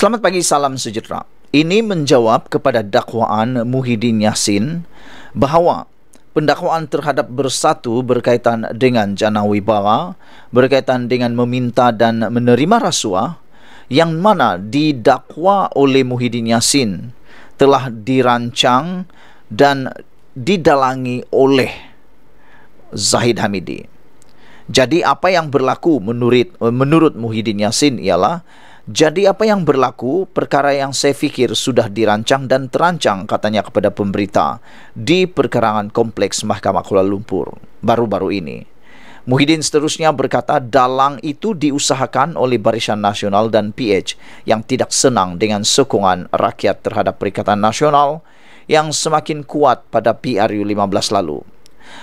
Selamat pagi, salam sejahtera. Ini menjawab kepada dakwaan Muhyiddin Yassin bahawa pendakwaan terhadap Bersatu berkaitan dengan jana wibawa, berkaitan dengan meminta dan menerima rasuah, yang mana didakwa oleh Muhyiddin Yassin telah dirancang dan didalangi oleh Zahid Hamidi. Jadi apa yang berlaku menurut Muhyiddin Yassin ialah, jadi apa yang berlaku, perkara yang saya fikir sudah dirancang dan terancang, katanya kepada pemberita di perkarangan kompleks Mahkamah Kuala Lumpur baru-baru ini. Muhyiddin seterusnya berkata, dalang itu diusahakan oleh Barisan Nasional dan PH yang tidak senang dengan sokongan rakyat terhadap Perikatan Nasional yang semakin kuat pada PRU 15 lalu.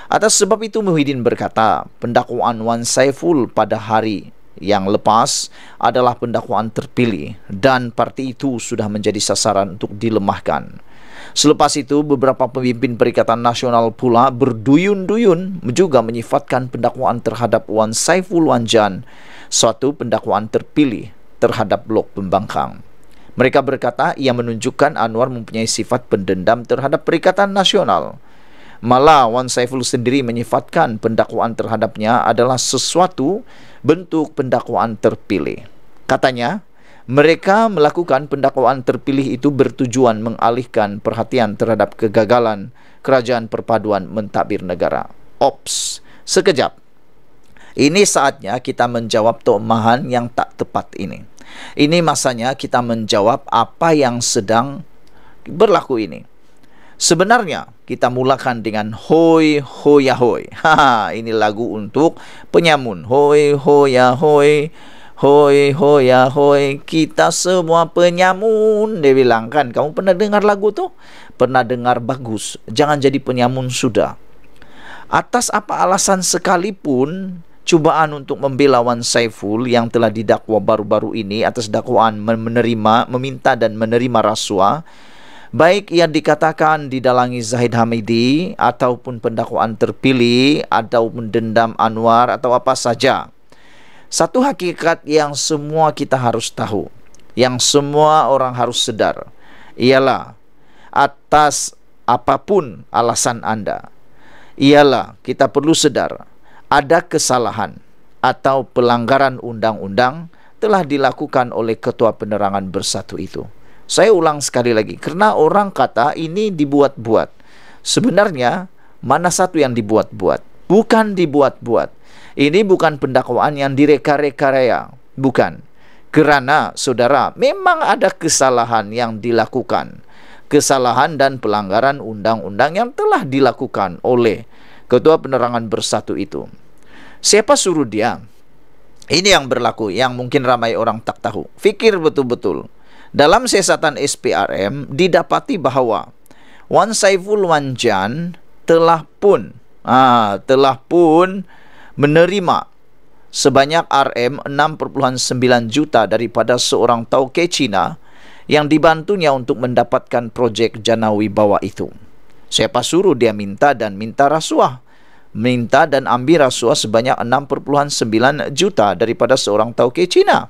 Atas sebab itu Muhyiddin berkata, pendakwaan Wan Saiful pada hari yang lepas adalah pendakwaan terpilih dan parti itu sudah menjadi sasaran untuk dilemahkan. Selepas itu, beberapa pemimpin Perikatan Nasional pula berduyun-duyun juga menyifatkan pendakwaan terhadap Wan Saiful Wanjan suatu pendakwaan terpilih terhadap Blok Pembangkang. Mereka berkata ia menunjukkan Anwar mempunyai sifat pendendam terhadap Perikatan Nasional. Malah Wan Saiful sendiri menyifatkan pendakwaan terhadapnya adalah sesuatu bentuk pendakwaan terpilih. Katanya, mereka melakukan pendakwaan terpilih itu bertujuan mengalihkan perhatian terhadap kegagalan Kerajaan Perpaduan Mentadbir Negara. Ops, sekejap. Ini saatnya kita menjawab tomahan yang tak tepat ini. Ini masanya kita menjawab apa yang sedang berlaku ini. Sebenarnya kita mulakan dengan hoi hoya hoi. Ini lagu untuk penyamun. Hoi hoya hoi, hoi hoya hoi, kita semua penyamun. Dia bilang kan, kamu pernah dengar lagu tu? Pernah dengar, bagus. Jangan jadi penyamun sudah. Atas apa alasan sekalipun, cubaan untuk membela Wan Saiful yang telah didakwa baru-baru ini atas dakwaan meminta dan menerima rasuah, baik yang dikatakan didalangi Zahid Hamidi ataupun pendakwaan terpilih ataupun dendam Anwar atau apa saja. Satu hakikat yang semua kita harus tahu, yang semua orang harus sedar, ialah atas apapun alasan anda, ialah kita perlu sedar ada kesalahan atau pelanggaran undang-undang telah dilakukan oleh Ketua Penerangan Bersatu itu. Saya ulang sekali lagi, karena orang kata ini dibuat-buat. Sebenarnya, mana satu yang dibuat-buat? Bukan dibuat-buat. Ini bukan pendakwaan yang direka-reka, bukan. Kerana, saudara, memang ada kesalahan yang dilakukan. Kesalahan dan pelanggaran undang-undang yang telah dilakukan oleh Ketua Penerangan Bersatu itu. Siapa suruh dia? Ini yang berlaku, yang mungkin ramai orang tak tahu. Fikir betul-betul. Dalam siasatan SPRM didapati bahawa Wan Saiful Wanjan telah pun menerima sebanyak RM6.9 juta daripada seorang tauke Cina yang dibantunya untuk mendapatkan projek jana wibawa itu. Siapa suruh dia minta rasuah? Minta dan ambil rasuah sebanyak 6.9 juta daripada seorang tauke Cina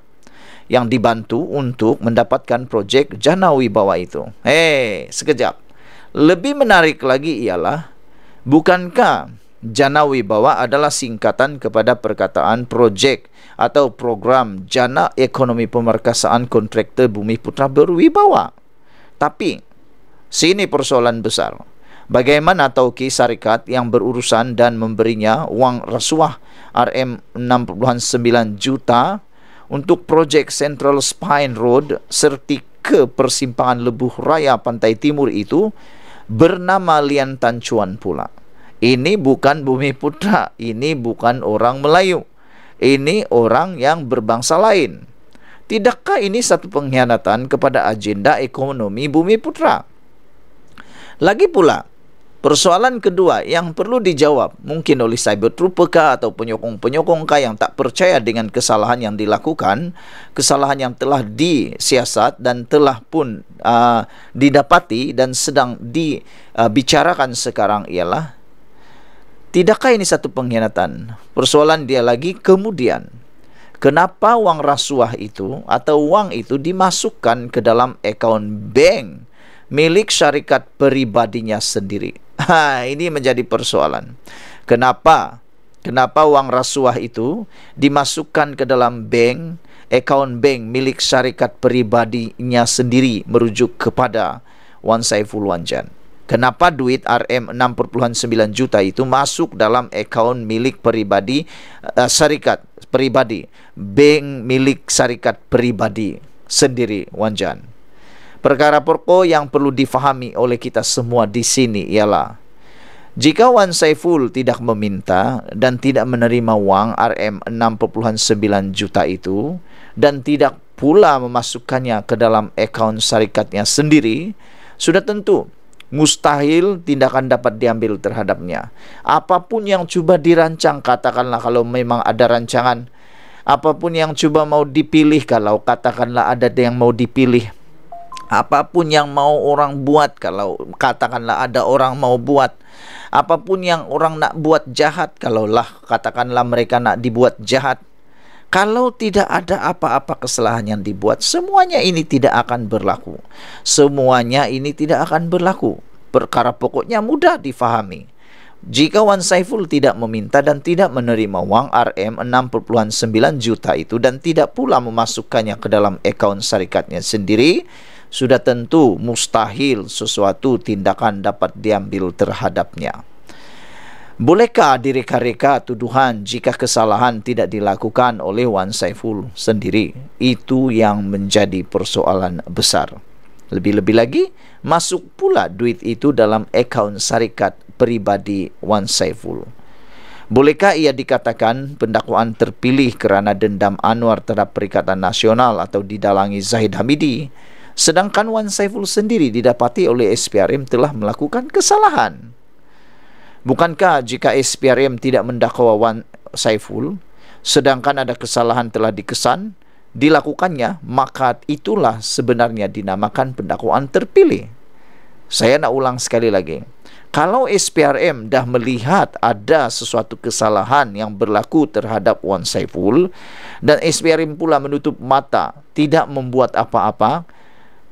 yang dibantu untuk mendapatkan projek jana wibawa itu. Sekejap. Lebih menarik lagi ialah, bukankah jana wibawa adalah singkatan kepada perkataan projek atau program jana ekonomi pemerkasaan kontraktor Bumi Putra Berwibawa? Tapi, sini persoalan besar. Bagaimana tauke syarikat yang berurusan dan memberinya wang rasuah RM6.9 juta untuk projek Central Spine Road serti ke persimpangan Lebuh Raya Pantai Timur itu bernama Lian Tan Chuan pula. Ini bukan Bumi Putra, ini bukan orang Melayu. Ini orang yang berbangsa lain. Tidakkah ini satu pengkhianatan kepada agenda ekonomi Bumi Putra? Lagi pula, persoalan kedua yang perlu dijawab mungkin oleh cyber trooper kah atau penyokong-penyokong kah yang tak percaya dengan kesalahan yang dilakukan, kesalahan yang telah disiasat dan telah pun didapati dan sedang dibicarakan sekarang ialah, tidakkah ini satu pengkhianatan? Persoalan dia lagi kemudian, Kenapa wang rasuah itu atau wang itu dimasukkan ke dalam akaun bank milik syarikat pribadinya sendiri? Ini menjadi persoalan. Kenapa wang rasuah itu dimasukkan ke dalam akaun bank milik syarikat pribadinya sendiri merujuk kepada Wan Saiful Wanjan? Kenapa duit RM 6,9 juta itu masuk dalam akaun milik pribadi syarikat pribadi, bank milik syarikat pribadi sendiri Wanjan? Perkara pokok yang perlu difahami oleh kita semua di sini ialah jika Wan Saiful tidak meminta dan tidak menerima wang RM 6,9 juta itu dan tidak pula memasukkannya ke dalam akaun syarikatnya sendiri, sudah tentu mustahil tindakan dapat diambil terhadapnya. Apapun yang coba dirancang, katakanlah kalau memang ada rancangan, apapun yang coba mau dipilih, kalau katakanlah ada yang mau dipilih, apapun yang mau orang buat, kalau katakanlah ada orang mau buat, apapun yang orang nak buat jahat, kalaulah katakanlah mereka nak dibuat jahat, kalau tidak ada apa-apa kesalahan yang dibuat, semuanya ini tidak akan berlaku. Semuanya ini tidak akan berlaku. Perkara pokoknya mudah difahami. Jika Wan Saiful tidak meminta dan tidak menerima wang RM 6,9 juta itu dan tidak pula memasukkannya ke dalam akaun syarikatnya sendiri, sudah tentu mustahil sesuatu tindakan dapat diambil terhadapnya. Bolehkah direka-reka tuduhan jika kesalahan tidak dilakukan oleh Wan Saiful sendiri? Itu yang menjadi persoalan besar. Lebih-lebih lagi, masuk pula duit itu dalam akaun syarikat pribadi Wan Saiful. Bolehkah ia dikatakan pendakwaan terpilih kerana dendam Anwar terhadap Perikatan Nasional atau didalangi Zahid Hamidi, sedangkan Wan Saiful sendiri didapati oleh SPRM telah melakukan kesalahan? Bukankah jika SPRM tidak mendakwa Wan Saiful, sedangkan ada kesalahan telah dikesan, dilakukannya, maka itulah sebenarnya dinamakan pendakwaan terpilih? Saya nak ulang sekali lagi. Kalau SPRM dah melihat ada sesuatu kesalahan yang berlaku terhadap Wan Saiful, dan SPRM pula menutup mata, tidak membuat apa-apa,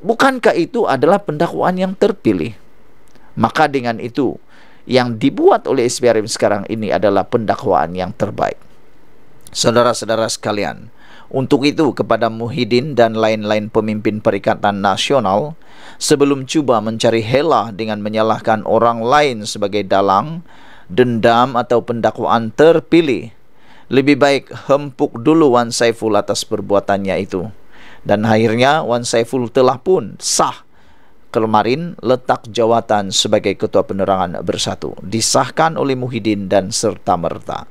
bukankah itu adalah pendakwaan yang terpilih? Maka dengan itu, yang dibuat oleh SPRM sekarang ini adalah pendakwaan yang terbaik. Saudara-saudara sekalian, untuk itu kepada Muhyiddin dan lain-lain pemimpin Perikatan Nasional, sebelum cuba mencari helah dengan menyalahkan orang lain sebagai dalang, dendam atau pendakwaan terpilih, lebih baik hempuk dulu Wan Saiful atas perbuatannya itu. Dan akhirnya Wan Saiful telah pun sah kemarin letak jawatan sebagai Ketua Penerangan Bersatu, disahkan oleh Muhyiddin dan serta-merta.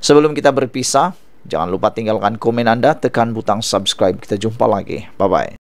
Sebelum kita berpisah, jangan lupa tinggalkan komen Anda, tekan butang subscribe. Kita jumpa lagi. Bye-bye.